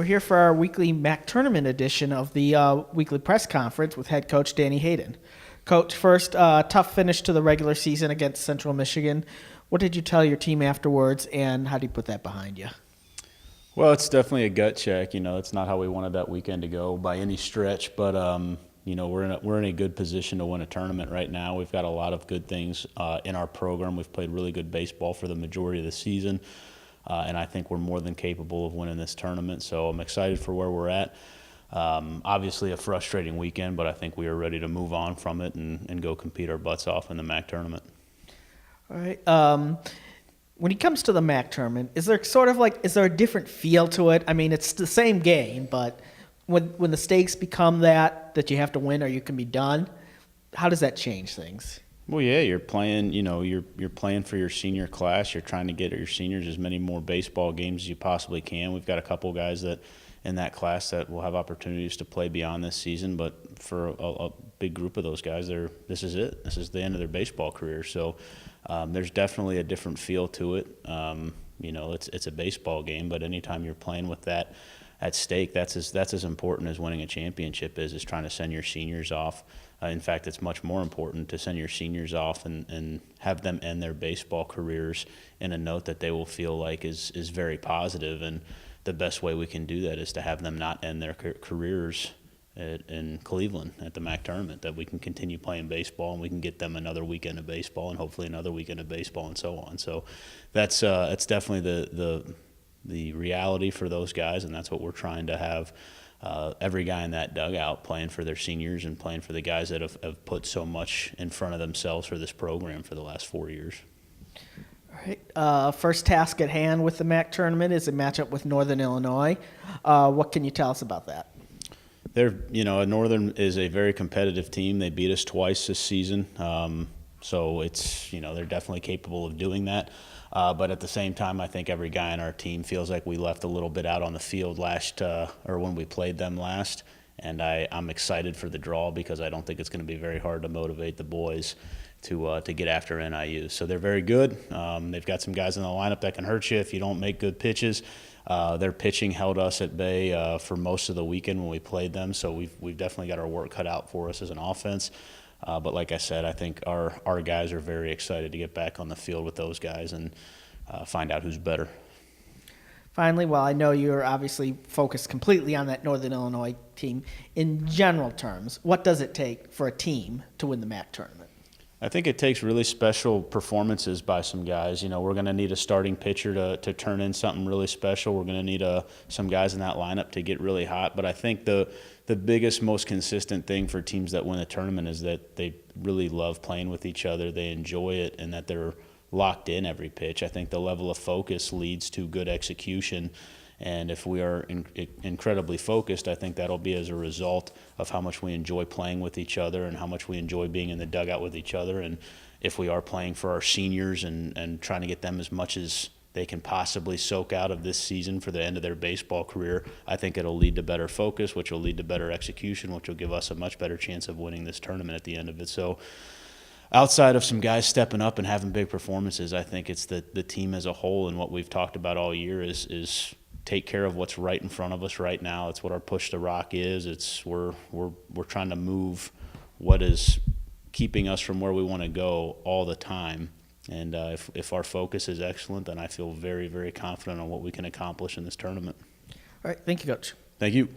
here for our weekly MAC tournament edition of the weekly press conference with head coach Danny Hayden. Coach, first, tough finish to the regular season against Central Michigan. What did you tell your team afterwards, and how do you put that behind you? Well, it's definitely a gut check. It's not how we wanted that weekend to go by any stretch, but we're in a good position to win a tournament right now. We've got a lot of good things in our program. We've played really good baseball for the majority of the season, and I think we're more than capable of winning this tournament. So I'm excited for where we're at. Obviously a frustrating weekend, but I think we are ready to move on from it and go compete our butts off in the MAC tournament. All right. When it comes to the MAC tournament, is there a different feel to it? I mean, it's the same game, but when the stakes become that you have to win or you can be done, how does that change things? Well, yeah, you're playing. You're playing for your senior class. You're trying to get your seniors as many more baseball games as you possibly can. We've got a couple guys that in that class that will have opportunities to play beyond this season, but for a big group of those guys, this is it. This is the end of their baseball career. So there's definitely a different feel to it. It's a baseball game, but anytime you're playing with that at stake, that's as important as winning a championship is trying to send your seniors off. In fact, it's much more important to send your seniors off and have them end their baseball careers in a note that they will feel like is very positive. And the best way we can do that is to have them not end their careers in Cleveland at the MAC tournament, that we can continue playing baseball and we can get them another weekend of baseball and hopefully another weekend of baseball and so on. So that's definitely the reality for those guys, and that's what we're trying to have every guy in that dugout playing for their seniors and playing for the guys that have put so much in front of themselves for this program for the last 4 years. All right. First task at hand with the MAC tournament is a matchup with Northern Illinois. What can you tell us about that? Northern is a very competitive team. They beat us twice this season, so they're definitely capable of doing that. But at the same time, I think every guy on our team feels like we left a little bit out on the field when we played them last. And I'm excited for the draw because I don't think it's going to be very hard to motivate the boys to get after NIU. So they're very good. They've got some guys in the lineup that can hurt you if you don't make good pitches. Their pitching held us at bay for most of the weekend when we played them. So we've definitely got our work cut out for us as an offense. But like I said, I think our guys are very excited to get back on the field with those guys and find out who's better. Finally, while I know you're obviously focused completely on that Northern Illinois team, in general terms, what does it take for a team to win the MAC tournament? I think it takes really special performances by some guys. We're going to need a starting pitcher to turn in something really special. We're going to need some guys in that lineup to get really hot. But I think the biggest, most consistent thing for teams that win a tournament is that they really love playing with each other. They enjoy it, and that they're locked in every pitch. I think the level of focus leads to good execution. And if we are incredibly focused, I think that'll be as a result of how much we enjoy playing with each other and how much we enjoy being in the dugout with each other. And if we are playing for our seniors and trying to get them as much as they can possibly soak out of this season for the end of their baseball career, I think it'll lead to better focus, which will lead to better execution, which will give us a much better chance of winning this tournament at the end of it. So outside of some guys stepping up and having big performances, I think it's the team as a whole, and what we've talked about all year is take care of what's right in front of us right now. It's what our push to rock is. We're trying to move what is keeping us from where we want to go all the time. And if our focus is excellent, then I feel very, very confident on what we can accomplish in this tournament. All right. Thank you, Coach. Thank you.